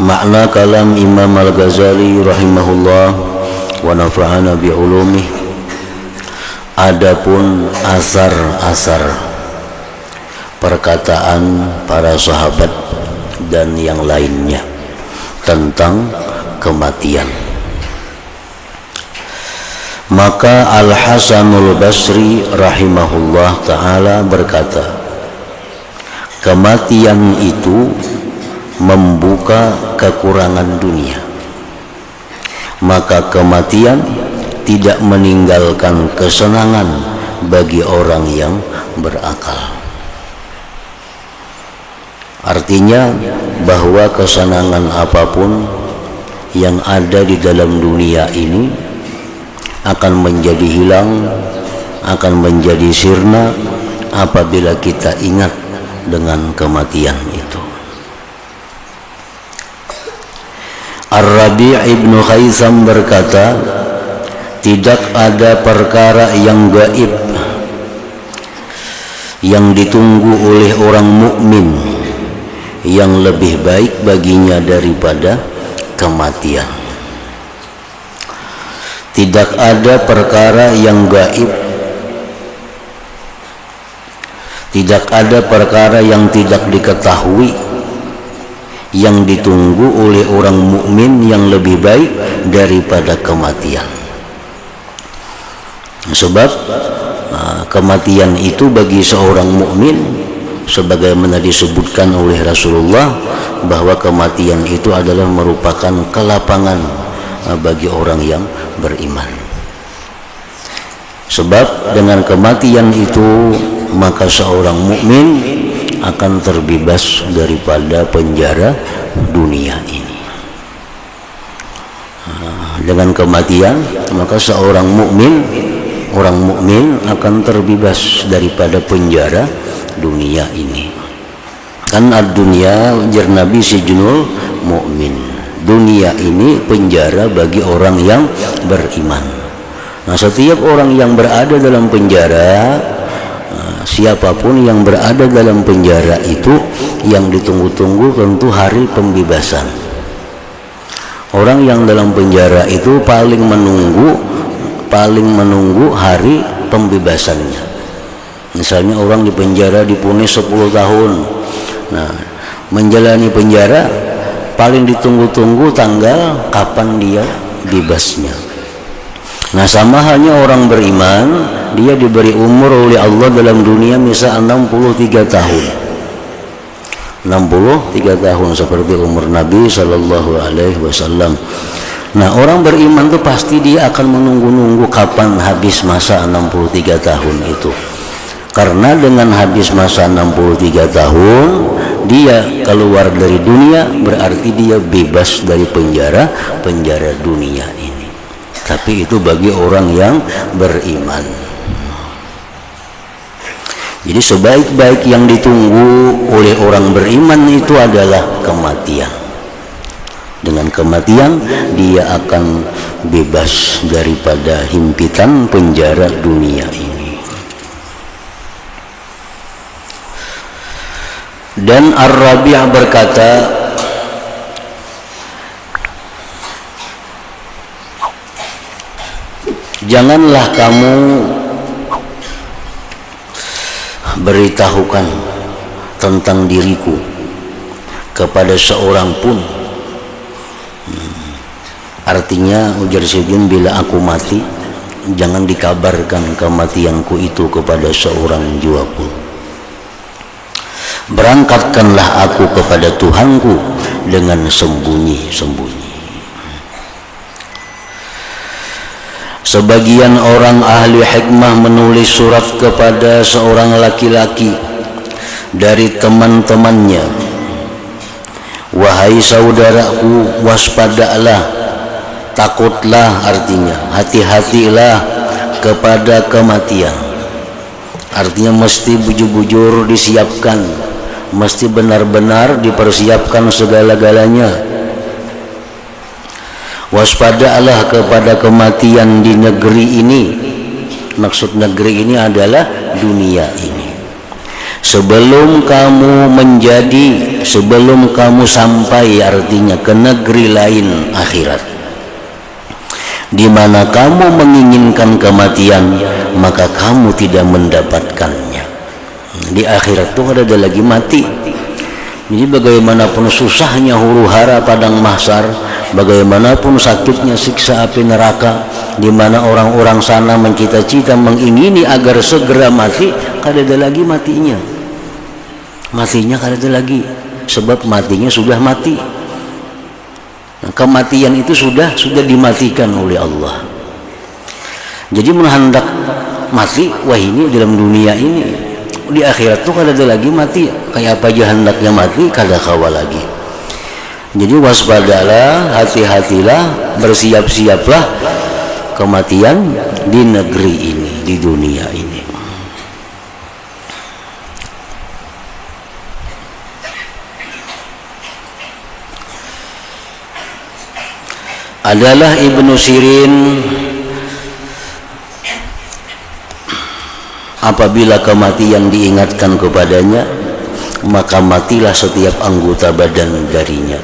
Makna kalam Imam Al-Ghazali rahimahullah wa nafa'ana bi'ulumih. Adapun asar-asar perkataan para sahabat dan yang lainnya tentang kematian, maka Al-Hasanul Basri rahimahullah ta'ala berkata, kematian itu membuka kekurangan dunia, maka kematian tidak meninggalkan kesenangan bagi orang yang berakal. Artinya bahwa kesenangan apapun yang ada di dalam dunia ini akan menjadi hilang, akan menjadi sirna apabila kita ingat dengan kematian itu. Ar-Rabi' ibnu Khaisam berkata, tidak ada perkara yang gaib yang ditunggu oleh orang mukmin yang lebih baik baginya daripada kematian. Tidak ada perkara yang gaib, tidak ada perkara yang tidak diketahui yang ditunggu oleh orang mukmin yang lebih baik daripada kematian. Sebab kematian itu bagi seorang mukmin, sebagaimana disebutkan oleh Rasulullah, bahwa kematian itu adalah merupakan kelapangan bagi orang yang beriman. Sebab dengan kematian itu maka seorang mukmin akan terbebas daripada penjara dunia ini. Dengan kematian maka seorang mukmin, orang mukmin akan terbebas daripada penjara dunia ini. Kan ad-dunya ujar Nabi sijnul mukmin. Dunia ini penjara bagi orang yang beriman. Nah, setiap orang yang berada dalam penjara, siapapun yang berada dalam penjara itu, yang ditunggu-tunggu tentu hari pembebasan. Orang yang dalam penjara itu paling menunggu hari pembebasannya. Misalnya orang di penjara dipunis 10 tahun. Nah, menjalani penjara paling ditunggu-tunggu tanggal kapan dia bebasnya. Nah, sama halnya orang beriman, dia diberi umur oleh Allah dalam dunia misal 63 tahun. 63 tahun seperti umur Nabi sallallahu alaihi wasallam. Nah, orang beriman itu pasti dia akan menunggu-nunggu kapan habis masa 63 tahun itu. Karena dengan habis masa 63 tahun dia keluar dari dunia, berarti dia bebas dari penjara dunia ini. Tapi itu bagi orang yang beriman. Jadi sebaik-baik yang ditunggu oleh orang beriman itu adalah kematian. Dengan kematian dia akan bebas daripada himpitan penjara dunia ini. Dan Ar-Rabi' berkata, janganlah kamu beritahukan tentang diriku kepada seorang pun. Artinya ujar Syedin, bila aku mati jangan dikabarkan kematianku itu kepada seorang jua pun. Berangkatkanlah aku kepada Tuhanku dengan sembunyi-sembunyi. Sebagian orang ahli hikmah menulis surat kepada seorang laki-laki dari teman-temannya, wahai saudaraku, waspadalah, takutlah, artinya hati-hatilah kepada kematian. Artinya mesti bujur-bujur disiapkan, mesti benar-benar dipersiapkan segala-galanya. Waspadalah kepada kematian di negeri ini. Maksud negeri ini adalah dunia ini. Sebelum kamu menjadi sebelum kamu sampai, artinya ke negeri lain akhirat, di mana kamu menginginkan kematian, maka kamu tidak mendapatkannya. Di akhirat itu ada lagi mati. Jadi bagaimanapun susahnya huru hara padang mahsyar, bagaimanapun sakitnya siksa api neraka, di mana orang-orang sana mencita-cita mengingini agar segera mati, kada ada lagi matinya. Matinya kada ada lagi, sebab matinya sudah mati. Nah, kematian itu sudah dimatikan oleh Allah. Jadi menghendak mati, wah ini dalam dunia ini. Di akhirat tuh kada ada lagi mati. Kayak apa aja hendaknya mati, kada kawa lagi. Jadi waspadalah, hati-hatilah, bersiap-siaplah kematian di negeri ini, di dunia ini. Adalah Ibnu Sirin, apabila kematian diingatkan kepadanya, maka matilah setiap anggota badan darinya.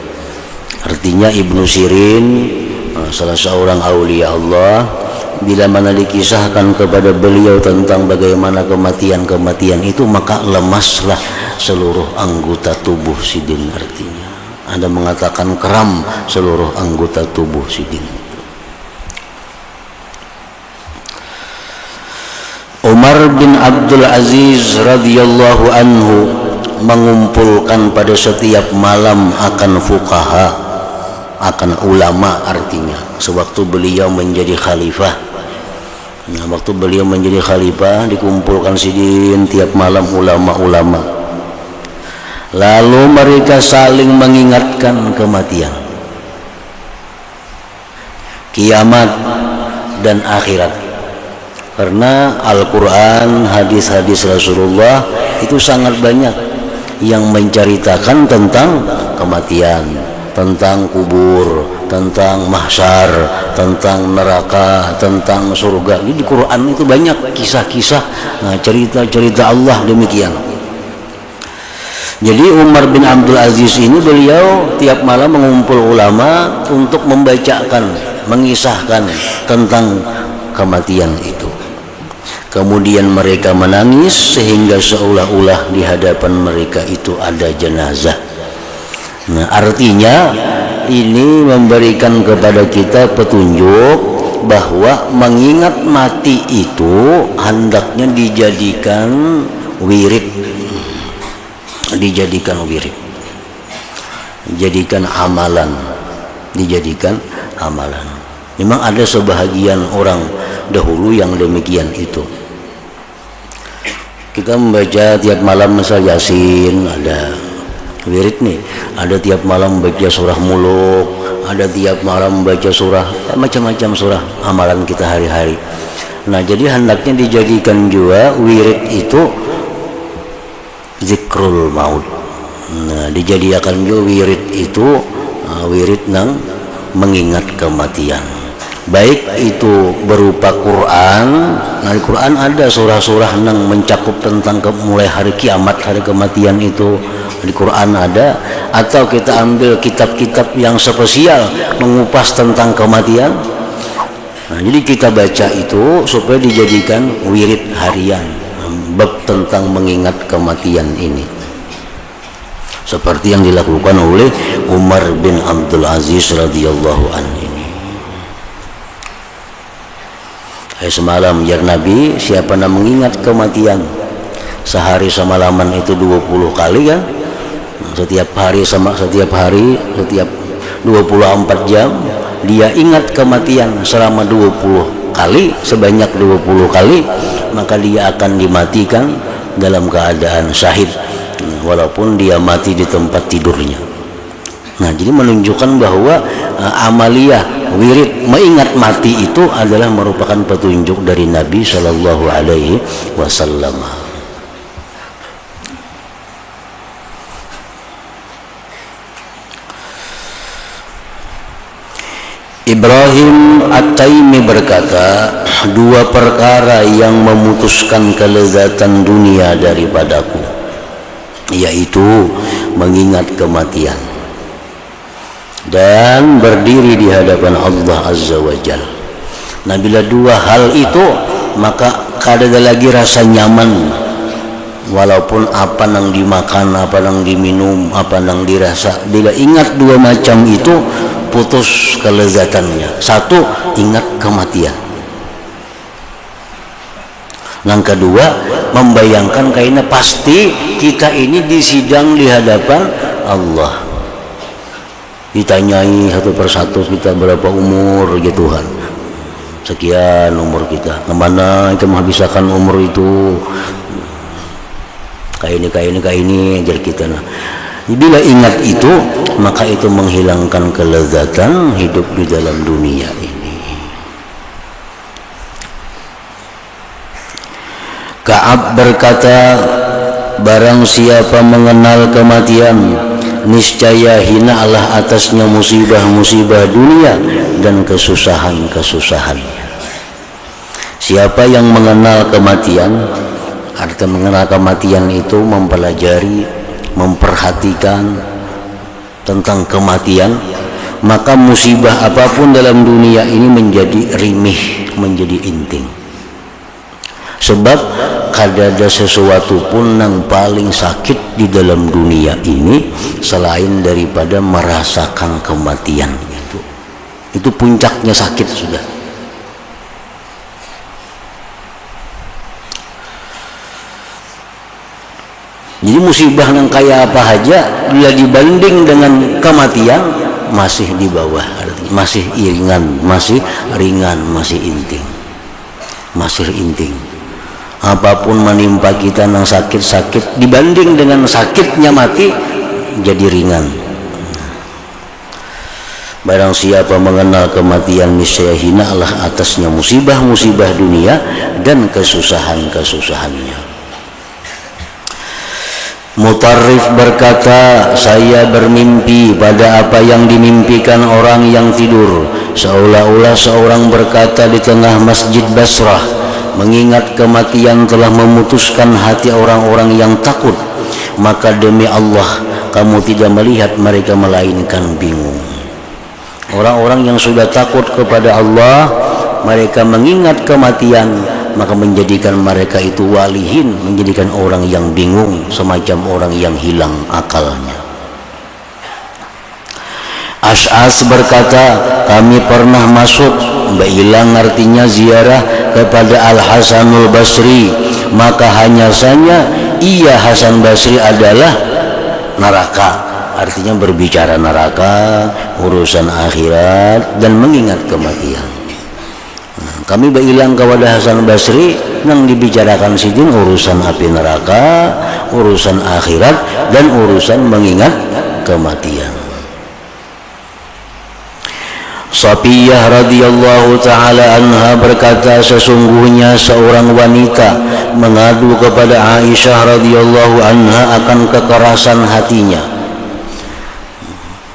Artinya Ibnu Sirin, salah seorang aulia Allah, bila mana dikisahkan kepada beliau tentang bagaimana kematian itu, maka lemaslah seluruh anggota tubuh sidin. Artinya ada mengatakan keram seluruh anggota tubuh sidin. Umar bin Abdul Aziz radhiyallahu anhu mengumpulkan pada setiap malam akan fuqaha, akan ulama, artinya sewaktu beliau menjadi khalifah. Nah, waktu beliau menjadi khalifah dikumpulkan sidin tiap malam ulama-ulama. Lalu mereka saling mengingatkan kematian, kiamat dan akhirat. Karena Al-Quran, hadis-hadis Rasulullah itu sangat banyak yang menceritakan tentang kematian, tentang kubur, tentang mahsyar, tentang neraka, tentang surga. Jadi di Quran itu banyak kisah-kisah, cerita-cerita Allah demikian. Jadi Umar bin Abdul Aziz ini, beliau tiap malam mengumpul ulama untuk membacakan, mengisahkan tentang kematian itu. Kemudian mereka menangis sehingga seolah-olah di hadapan mereka itu ada jenazah. Nah, artinya ini memberikan kepada kita petunjuk bahwa mengingat mati itu hendaknya dijadikan wirid, dijadikan amalan, dijadikan amalan. Memang ada sebahagian orang dahulu yang demikian itu. Kita membaca tiap malam misal Yasin, ada wirid nih, ada tiap malam baca surah Muluk, ada tiap malam baca surah, macam-macam surah amalan kita hari-hari. Nah, jadi hendaknya dijadikan juga wirid itu zikrul maut. Nah, dijadikan juga wirid itu wirid nang mengingat kematian. Baik itu berupa Quran. Nah, di Quran ada surah-surah nang mencakup tentang mulai hari kiamat, hari kematian itu di Quran ada. Atau kita ambil kitab-kitab yang spesial mengupas tentang kematian. Nah, jadi kita baca itu supaya dijadikan wirid harian, bab tentang mengingat kematian ini, seperti yang dilakukan oleh Umar bin Abdul Aziz radhiyallahu anhu. Semalam ya Nabi, siapa yang mengingat kematian sehari semalaman itu 20 kali kan, setiap hari 24 jam dia ingat kematian selama 20 kali, sebanyak 20 kali, maka dia akan dimatikan dalam keadaan syahid walaupun dia mati di tempat tidurnya. Nah, jadi menunjukkan bahwa amaliyah wirid mengingat mati itu adalah merupakan petunjuk dari Nabi Shallallahu Alaihi Wasallam. Ibrahim At-Taimi berkata, dua perkara yang memutuskan kelezatan dunia daripadaku. yaitu mengingat kematian dan berdiri di hadapan Allah Azza wa Jalla. Nah, bila dua hal itu, maka kada ada lagi rasa nyaman, walaupun apa nang dimakan, apa nang diminum, apa nang dirasa. Bila ingat dua macam itu, putus kelezatannya. Satu, ingat kematian. Yang kedua, membayangkan kayaknya pasti kita ini disidang di hadapan Allah. Ditanyai satu persatu kita berapa umur ya Tuhan. Sekian umur kita. Kemana kita menghabiskan umur itu? Kayak ini ajar kita. Nah, bila ingat itu, maka itu menghilangkan kelezatan hidup di dalam dunia ini. Ka'ab berkata, barang siapa mengenal kematian, niscaya hinalah atasnya musibah-musibah dunia dan kesusahan-kesusahannya. Siapa yang mengenal kematian, arti mengenal kematian itu mempelajari, memperhatikan tentang kematian, maka musibah apapun dalam dunia ini menjadi rimih, menjadi inting. Sebab kada ada sesuatu pun yang paling sakit di dalam dunia ini selain daripada merasakan kematian. Itu puncaknya sakit sudah. Jadi musibah yang kayak apa aja bila dibanding dengan kematian masih di bawah, artinya masih ringan, masih inting, masih inting. Apapun menimpa kita yang sakit-sakit dibanding dengan sakitnya mati jadi ringan. Barang siapa mengenal kematian, niscaya hinalah atasnya musibah-musibah dunia dan kesusahan-kesusahannya. Mutarrif berkata, saya bermimpi pada apa yang dimimpikan orang yang tidur, seolah-olah seorang berkata di tengah masjid Basrah, mengingat kematian telah memutuskan hati orang-orang yang takut, maka demi Allah kamu tidak melihat mereka melainkan bingung. Orang-orang yang sudah takut kepada Allah, mereka mengingat kematian, maka menjadikan mereka itu walihin, menjadikan orang yang bingung, semacam orang yang hilang akalnya. Ash'as berkata, kami pernah masuk, hilang artinya ziarah kepada Al-Hasanul Basri, maka hanya saja ia Hasan Basri adalah neraka, artinya berbicara neraka, urusan akhirat dan mengingat kematian. Kami berhilang kepada Hasan Basri yang dibicarakan sidin urusan api neraka, urusan akhirat dan urusan mengingat kematian. Safiyah radhiyallahu ta'ala anha berkata, sesungguhnya seorang wanita mengadu kepada Aisyah radhiyallahu anha akan kekerasan hatinya.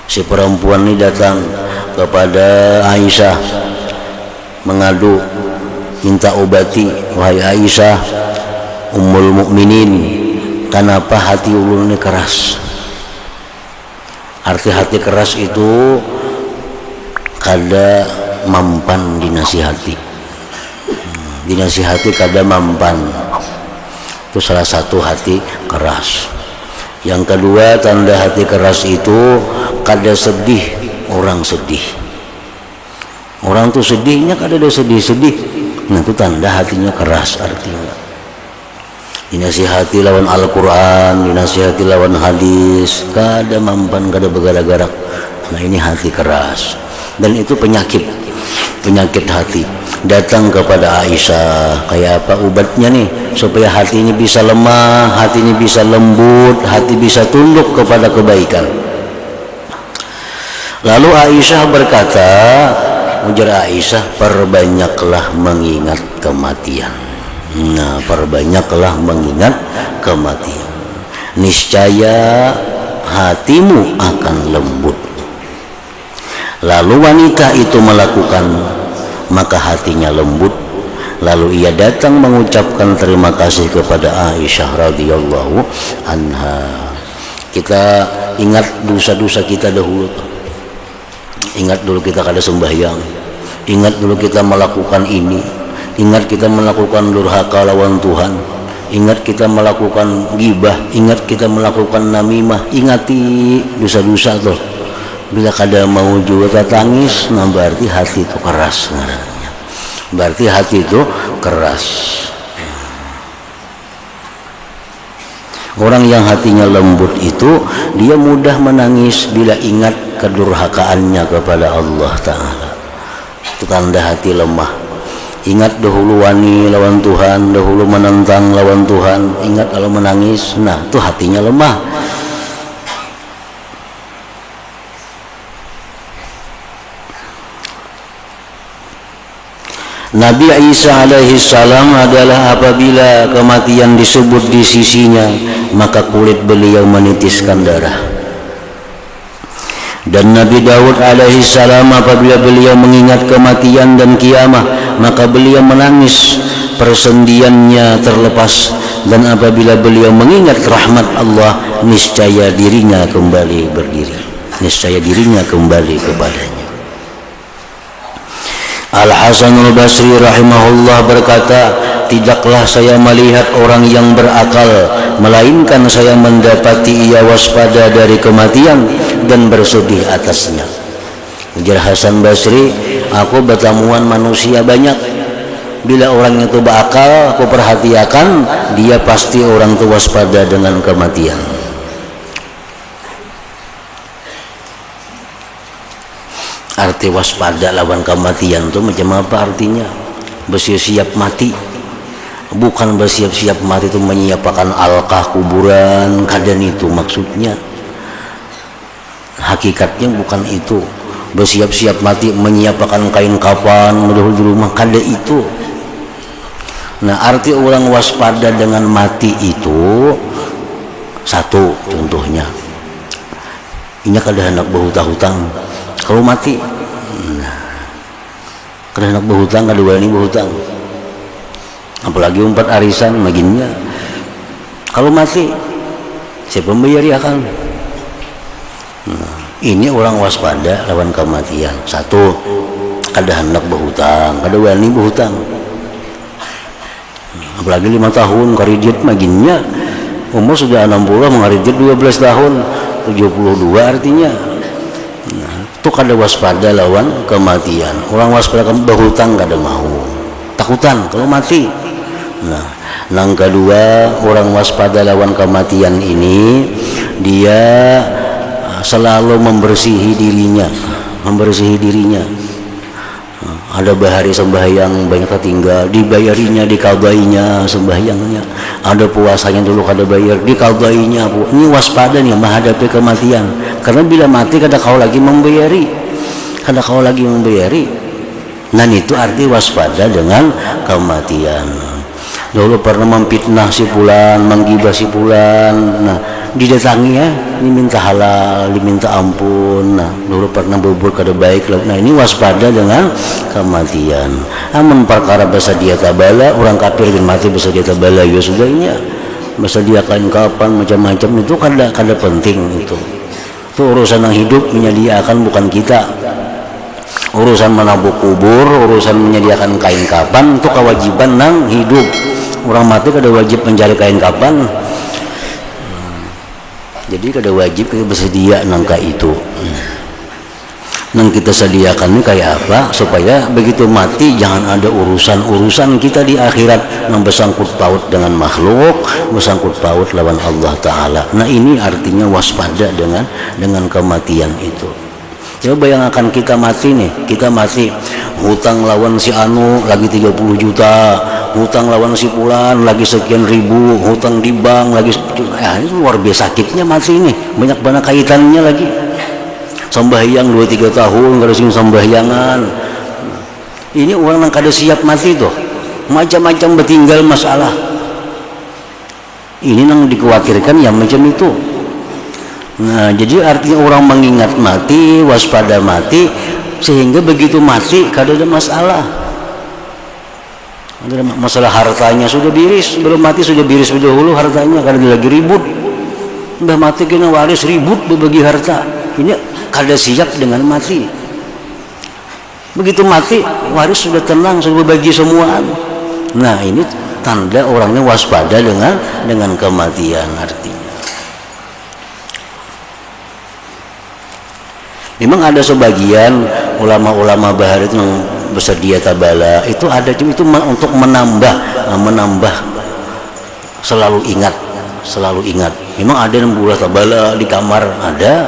Si perempuan ini datang kepada Aisyah mengadu, minta obati, wahai Aisyah ummul mukminin, kenapa hati ulun ini keras? Arti hati keras itu kada mampan dinasihati, dinasihati kada mampan, itu salah satu hati keras. Yang kedua, tanda hati keras itu kada sedih orang sedih. Orang tuh sedihnya kada ada sedih-sedih, nah itu tanda hatinya keras. Artinya dinasihati lawan Al-Quran, dinasihati lawan hadis, kada mampan, kada bergerak-gerak. Nah ini hati keras, dan itu penyakit hati. Datang kepada Aisyah, kayak apa ubatnya nih supaya hati ini bisa lemah, hati ini bisa lembut, hati bisa tunduk kepada kebaikan. Lalu Aisyah berkata, ujar Aisyah, perbanyaklah mengingat kematian. Nah, perbanyaklah mengingat kematian, niscaya hatimu akan lembut. Lalu wanita itu melakukan, maka hatinya lembut Lalu ia datang mengucapkan terima kasih kepada Aisyah radhiyallahu anha. Kita ingat dosa-dosa kita dahulu. Ingat dulu kita kada sembahyang. Ingat dulu kita melakukan ini. Ingat kita melakukan durhaka lawan Tuhan. Ingat kita melakukan ghibah. Ingat kita melakukan namimah. Ingati dosa-dosa tuh. Bila kada mau juga tangis, nah berarti hati itu keras. Berarti hati itu keras. Orang yang hatinya lembut itu dia mudah menangis bila ingat kedurhakaannya kepada Allah Ta'ala. Itu tanda hati lemah. Ingat dahulu wani lawan Tuhan, dahulu menentang lawan Tuhan. Ingat kalau menangis, nah itu hatinya lemah. Nabi Isa alaihi salam adalah apabila kematian disebut di sisinya, maka kulit beliau menitiskan darah. Dan Nabi Daud alaihi salam apabila beliau mengingat kematian dan kiamah, maka beliau menangis, persendiannya terlepas. Dan apabila beliau mengingat rahmat Allah, niscaya dirinya kembali berdiri, niscaya dirinya kembali kepadanya. Al-Hasanul Basri rahimahullah berkata, tidaklah saya melihat orang yang berakal, melainkan saya mendapati ia waspada dari kematian dan bersedih atasnya. Ujar Hasan Basri, aku bertemuan manusia banyak. Bila orang itu berakal, aku perhatikan, dia pasti orang itu waspada dengan kematian. Arti waspada lawan kematian itu macam apa artinya? Bersiap-siap mati. Bukan bersiap-siap mati itu menyiapkan alqah kuburan, kadan itu maksudnya. Hakikatnya bukan itu. Bersiap-siap mati menyiapkan kain kafan di rumah, kada itu. Nah, arti orang waspada dengan mati itu satu contohnya. Ini kada hendak berhutang-hutang. Kalau mati, kada hendak berhutang, kada berani berhutang. Apalagi umpat arisan maginnya. Kalau mati, siapa membayar akan? Nah, ini orang waspada lawan kematian. Satu, kada hendak berhutang, kada berani berhutang. Apalagi 5 tahun karidit maginnya. Umur sudah 60, mengaridit 12 tahun, 72 artinya. Itu kada waspada lawan kematian. Orang waspada berhutang kada mau, takutan kalau mati. Nah, yang kedua, orang waspada lawan kematian ini dia selalu membersihi dirinya. Ada bahari sembahyang banyak tertinggal, dibayarinya, dikabainya sembahyangnya. Ada puasanya dulu kada bayar, dikabainya. Ini waspada nih menghadapi kematian. Karena bila mati kada kau lagi membayari, Nah itu arti waspada dengan kematian. Dulu pernah memfitnah si fulan, menggibah si fulan. Nah, didatangi ya, diminta halal, diminta ampun. Nah, dulu pernah berbuat kada baik. Nah, ini waspada dengan kematian. Amun perkara basa dia tabala, orang kafir dan mati basa dia tabala ya sudahnya. Basa dia kain kapan macam-macam itu kada penting itu. Itu urusan yang hidup menyediakan bukan kita. Urusan menabuk kubur, urusan menyediakan kain kapan itu kewajiban nang hidup. Orang mati kada wajib mencari kain kapan. Jadi kada wajib kita bersedia nangka itu. Nang kita sediakan ini kayak apa supaya begitu mati jangan ada urusan kita di akhirat yang bersangkut paut dengan makhluk, bersangkut paut lawan Allah Ta'ala. Nah ini artinya waspada dengan kematian itu. Coba bayangkan kita mati nih, kita mati hutang lawan si anu lagi 30 juta, hutang lawan si fulan lagi sekian ribu, hutang di bank lagi ya, ini luar biasa sakitnya mati ini, banyak banget kaitannya lagi. Sembahyang 2-3 tahun kada sing sembahyangan. Ini orang yang kada siap mati tuh. Macam-macam bertinggal masalah. Ini yang dikhawatirkan yang macam itu. Nah, jadi artinya orang mengingat mati, waspada mati, sehingga begitu mati kada ada masalah. Masalah hartanya sudah biris, belum mati sudah biris dahulu hartanya karena dia lagi ribut. Udah mati kena waris ribut berbagi harta. Ini kada siap dengan mati. Begitu mati waris sudah tenang, sudah berbagi semuaan. Nah ini tanda orangnya waspada dengan kematian artinya. Memang ada sebagian ulama-ulama bahar itu yang bersedia tabala itu ada itu untuk menambah selalu ingat. Memang ada yang bulah tabala di kamar ada,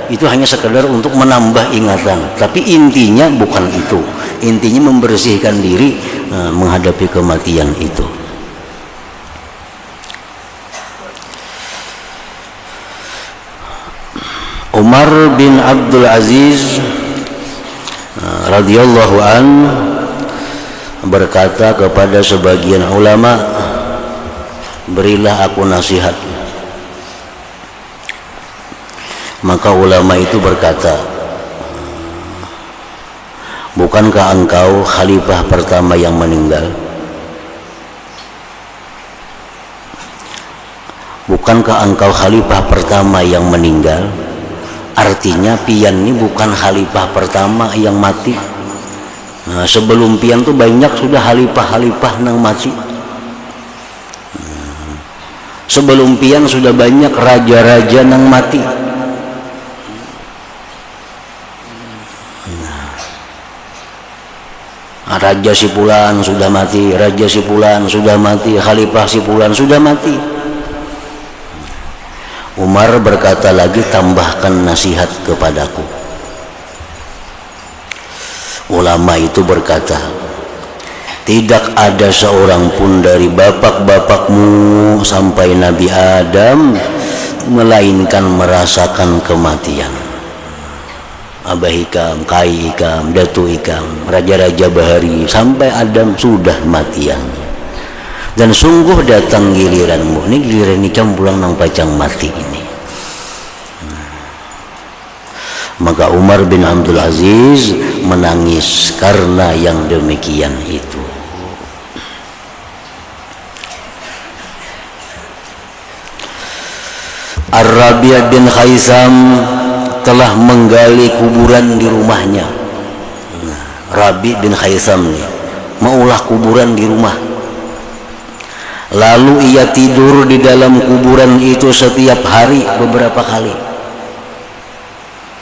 itu hanya sekedar untuk menambah ingatan. Tapi intinya bukan itu. Intinya membersihkan diri menghadapi kematian itu. Umar bin Abdul Aziz radhiyallahu an berkata kepada sebagian ulama, berilah aku nasihat. Maka ulama itu berkata, bukankah engkau khalifah pertama yang meninggal? Bukankah engkau khalifah pertama yang meninggal? Artinya pian ini bukan khalifah pertama yang mati. Nah, sebelum pian tuh banyak sudah khalifah nang mati. Sebelum pian sudah banyak raja-raja nang mati. Raja Sipulan sudah mati, Raja Sipulan sudah mati, Khalifah Sipulan sudah mati. Umar berkata lagi, tambahkan nasihat kepadaku. Ulama itu berkata, tidak ada seorang pun dari bapak-bapakmu sampai Nabi Adam melainkan merasakan kematian. Abah Ikam, Kai Ikam, Datu Ikam, raja-raja bahari sampai Adam sudah matian. Dan sungguh datang giliranmu. Ini giliran Ikam pulang nang pacang mati ini. Maka Umar bin Abdul Aziz menangis karena yang demikian itu. Ar-Rabi' bin Khaisam telah menggali kuburan di rumahnya. Rabi' bin Khaisam nih maulah kuburan di rumah. Lalu ia tidur di dalam kuburan itu setiap hari beberapa kali.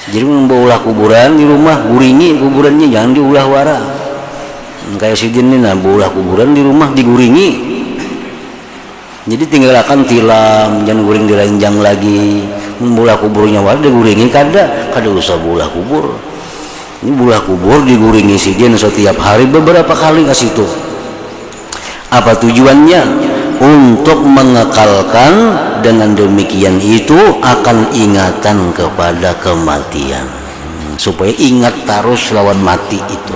Jadi membawa kuburan di rumah, guringi kuburannya, jangan diulah wara. Kayak sidin ini, nah bawa kuburan di rumah diguringi. Jadi tinggalkan tilam, jangan guring diranjang lagi. Membawa kuburnya wara diguringi kada usah bawa kubur. Ini bawa kubur diguringi sidin setiap hari beberapa kali ke situ. Apa tujuannya? Untuk mengekalkan, dengan demikian itu akan ingatan kepada kematian, supaya ingat terus lawan mati itu.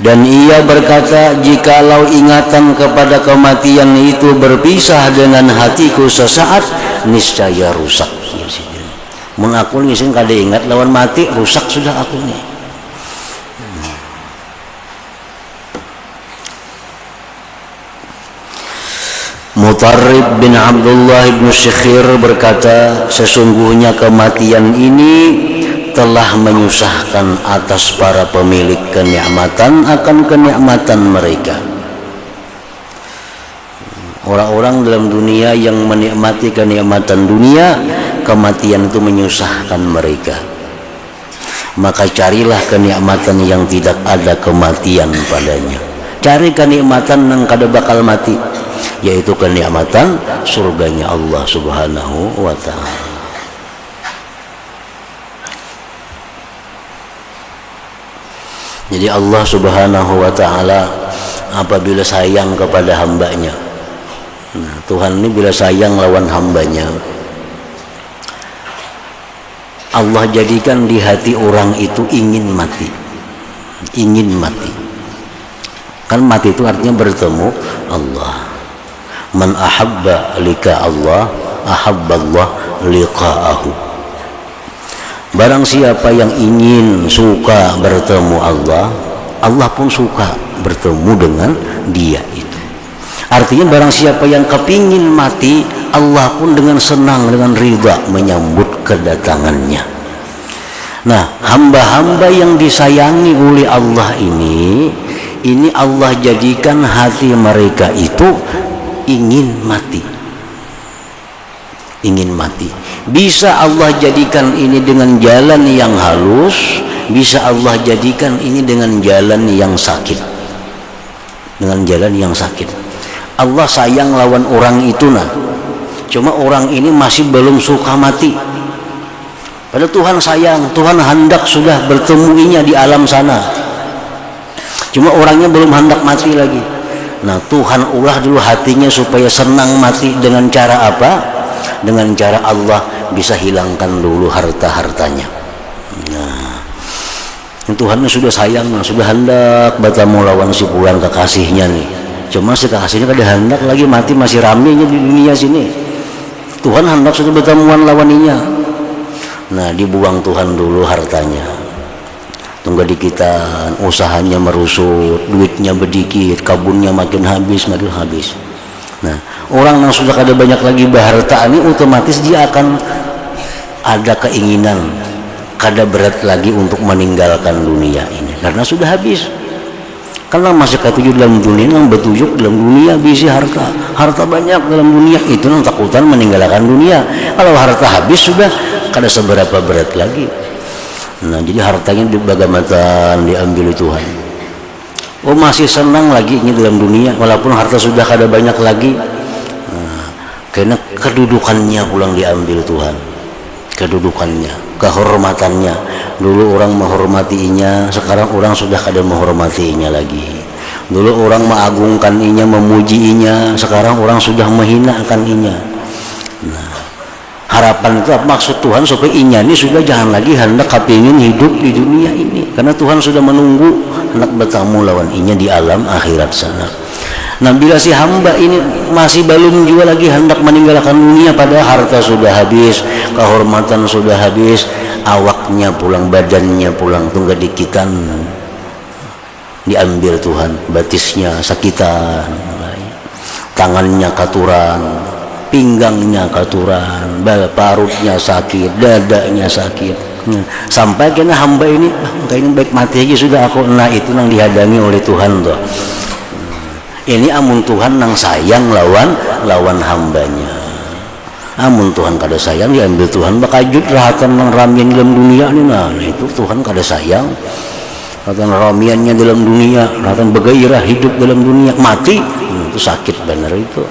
Dan ia berkata, jikalau ingatan kepada kematian itu berpisah dengan hatiku sesaat, niscaya rusak. Mengaku ngisin kada ingat lawan mati, rusak sudah aku nih. Mutarrib bin Abdullah bin Syekhir berkata, sesungguhnya kematian ini telah menyusahkan atas para pemilik kenikmatan akan kenikmatan mereka. Orang-orang dalam dunia yang menikmati kenikmatan dunia, kematian itu menyusahkan mereka. Maka carilah kenikmatan yang tidak ada kematian padanya. Cari kenikmatan yang kada bakal mati, yaitu kenikmatan surganya Allah Subhanahu wa ta'ala. Jadi Allah Subhanahu wa ta'ala apabila sayang kepada hambanya, nah, Tuhan ini bila sayang lawan hambanya, Allah jadikan di hati orang itu ingin mati. Ingin mati. Kan mati itu artinya bertemu Allah. Man ahabba lika Allah, ahabballah liqa'ahu. Barang siapa yang ingin suka bertemu Allah, Allah pun suka bertemu dengan dia itu. Artinya barang siapa yang kepingin mati, Allah pun dengan senang, dengan ridha menyambut kedatangannya. Nah, hamba-hamba yang disayangi oleh Allah ini Allah jadikan hati mereka itu ingin mati. Ingin mati. Bisa Allah jadikan ini dengan jalan yang halus, bisa Allah jadikan ini dengan jalan yang sakit. Dengan jalan yang sakit. Allah sayang lawan orang itu nah. Cuma orang ini masih belum suka mati. Padahal Tuhan sayang, Tuhan hendak sudah bertemuinya di alam sana. Cuma orangnya belum hendak mati lagi. Nah, Tuhan ulah dulu hatinya supaya senang mati. Dengan cara apa? Dengan cara Allah bisa hilangkan dulu harta-hartanya. Nah, Tuhan sudah sayang, sudah hendak bertemu lawan si pulang kekasihnya nih. Cuma si kekasihnya kada hendak lagi mati, masih ramenya di dunia sini. Tuhan hendak sudah bertemuan lawaninya. Nah, dibuang Tuhan dulu hartanya. Tunggu dikitan, usahanya merusut, duitnya sedikit, kabunnya makin habis. Nah, orang yang sudah kada banyak lagi harta ini, otomatis dia akan ada keinginan kada berat lagi untuk meninggalkan dunia ini karena sudah habis. Karena masih ketujuh dalam dunia, yang bertujuh dalam dunia bisi harta banyak dalam dunia itu yang takutan meninggalkan dunia. Kalau harta habis sudah kada seberapa berat lagi. Nah, jadi hartanya dibagaimana diambil Tuhan. Oh, masih senang lagi ini dalam dunia walaupun harta sudah kada banyak lagi. Nah, karena kedudukannya pulang diambil Tuhan. Kedudukannya, kehormatannya. Dulu orang menghormatinya, sekarang orang sudah kada menghormatinya lagi. Dulu orang mengagungkaninya, memujinya, sekarang orang sudah menghinakannya. Nah, harapan itu apa? Maksud Tuhan supaya inya ini sudah jangan lagi hendak kepingin hidup di dunia ini, karena Tuhan sudah menunggu hendak bertemu lawan inya di alam akhirat sana. Nah, bila si hamba ini masih belum juga lagi hendak meninggalkan dunia, padahal harta sudah habis, kehormatan sudah habis, awaknya pulang, badannya pulang, tunggu dikitan diambil Tuhan, batisnya sakitan, tangannya katuran, pinggangnya katuran, parutnya sakit, dadanya sakit. Nah, sampai kena hamba ini kayaknya baik mati aja sudah aku. Nah, itu yang dihadangi oleh Tuhan tuh. Ini amun Tuhan nang sayang lawan hambanya. Amun Tuhan kada sayang diambil Tuhan bakajut rahatan nang ramian dalam dunia ini. Nah, itu Tuhan kada sayang. Rahatan ramiannya dalam dunia, rahatan bergairah hidup dalam dunia, mati. Itu sakit benar itu.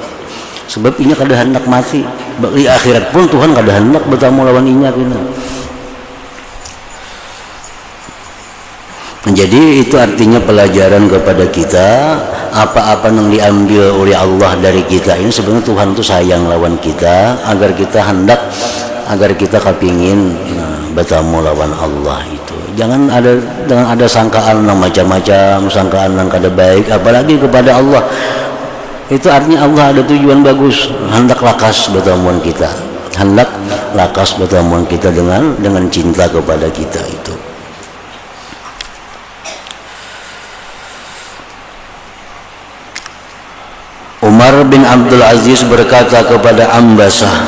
Sebab inya kada hendak mati. Di akhirat pun Tuhan kada hendak bertemu lawan inya kena. Jadi itu artinya pelajaran kepada kita, apa-apa yang diambil oleh Allah dari kita ini sebenarnya Tuhan itu sayang lawan kita, agar kita hendak, agar kita kepingin bertemu lawan Allah itu. Jangan ada sangkaan yang macam-macam, sangkaan yang kada baik, apalagi kepada Allah. Itu artinya Allah ada tujuan bagus, hendak lakas bertemuan kita, hendak lakas bertemuan kita dengan cinta kepada kita itu. Umar bin Abdul Aziz berkata kepada Ambasah,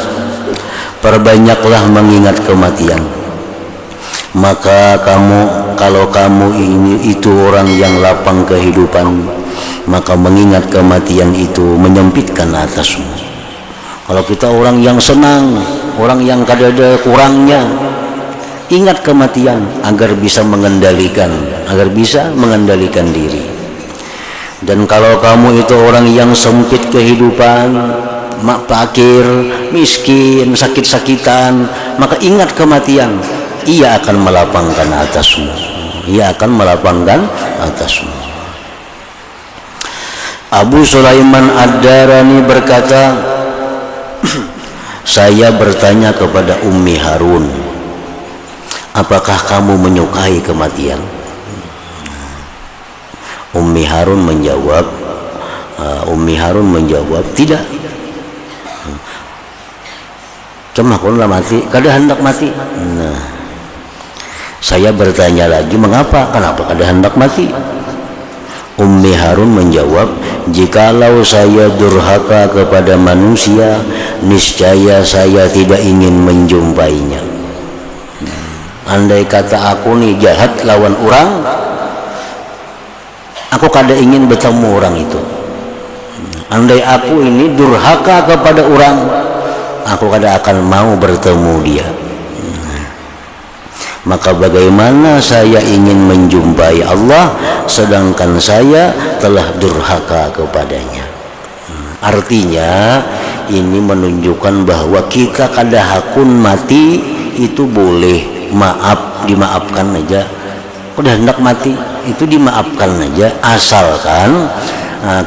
perbanyaklah mengingat kematian. Maka kalau kamu itu orang yang lapang kehidupan, maka mengingat kematian itu menyempitkan atasmu. Kalau kita orang yang senang, orang yang kada ada kurangnya, ingat kematian agar bisa mengendalikan diri. Dan kalau kamu itu orang yang sempit kehidupan, fakir, miskin, sakit-sakitan, maka ingat kematian, ia akan melapangkan atasmu. Abu Sulaiman Ad-Darani berkata, saya bertanya kepada Ummi Harun, apakah kamu menyukai kematian? Ummi Harun menjawab, tidak. Cuma kalau mati, kada hendak mati. Nah, Saya bertanya lagi, mengapa? Kenapa kada hendak mati? Ummi Harun menjawab, jikalau saya durhaka kepada manusia, niscaya saya tidak ingin menjumpainya. Andai kata aku nih jahat lawan orang, aku kada ingin bertemu orang itu. Andai aku ini durhaka kepada orang, aku kada akan mau bertemu dia. Maka bagaimana saya ingin menjumpai Allah sedangkan saya telah durhaka kepadanya? Artinya ini menunjukkan bahwa kita kada hakun mati itu boleh, maaf, dimaafkan aja. Udah hendak mati itu dimaafkan aja, asalkan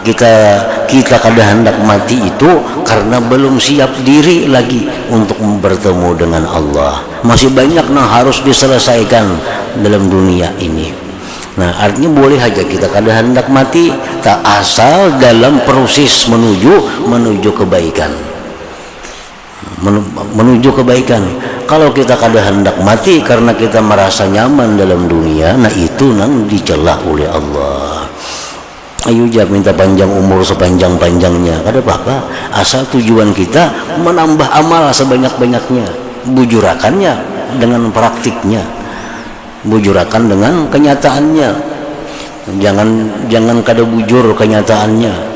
kita kada hendak mati itu karena belum siap diri lagi untuk bertemu dengan Allah. Masih banyak yang harus diselesaikan dalam dunia ini. Nah, artinya boleh aja kita kada hendak mati, tak asal dalam proses menuju kebaikan. Menuju kebaikan. Kalau kita kada hendak mati karena kita merasa nyaman dalam dunia, nah itu nang dicela oleh Allah. Ayo jak minta panjang umur sepanjang-panjangnya, kada apa-apa, asal tujuan kita menambah amal sebanyak-banyaknya, bujurakannya dengan praktiknya, bujurakan dengan kenyataannya. Jangan kada bujur kenyataannya.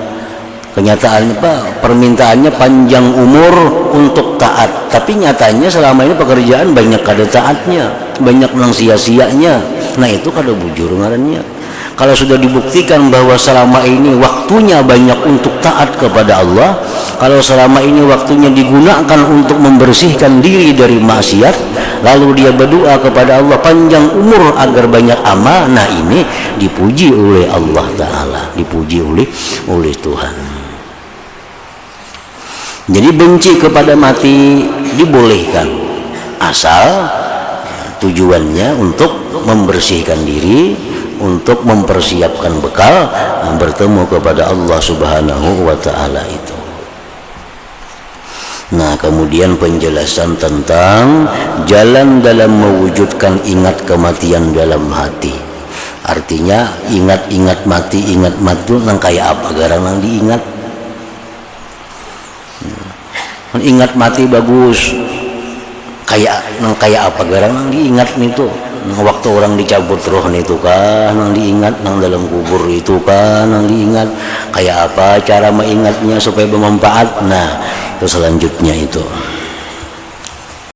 Kenyataannya apa? Permintaannya panjang umur untuk taat, tapi nyatanya selama ini pekerjaan banyak kada taatnya, banyak nang sia-sianya. Nah itu kada bujur ngarannya. Kalau sudah dibuktikan bahwa selama ini waktunya banyak untuk taat kepada Allah, kalau selama ini waktunya digunakan untuk membersihkan diri dari maksiat, lalu dia berdoa kepada Allah panjang umur agar banyak amal, nah ini dipuji oleh Allah Ta'ala, dipuji oleh Tuhan. Jadi benci kepada mati dibolehkan, asal tujuannya untuk membersihkan diri, untuk mempersiapkan bekal bertemu kepada Allah Subhanahu wa Ta'ala itu. Nah, kemudian penjelasan tentang jalan dalam mewujudkan ingat kematian dalam hati. Artinya ingat mati nang kayak apa garang nang diingat. Ingat mati bagus, kayak apa garang nang diingat itu. Waktu orang dicabut roh itu kan nang diingat, nang dalam kubur itu kan nang diingat. Kayak apa cara mengingatnya supaya bermanfaat? Nah, itu selanjutnya itu.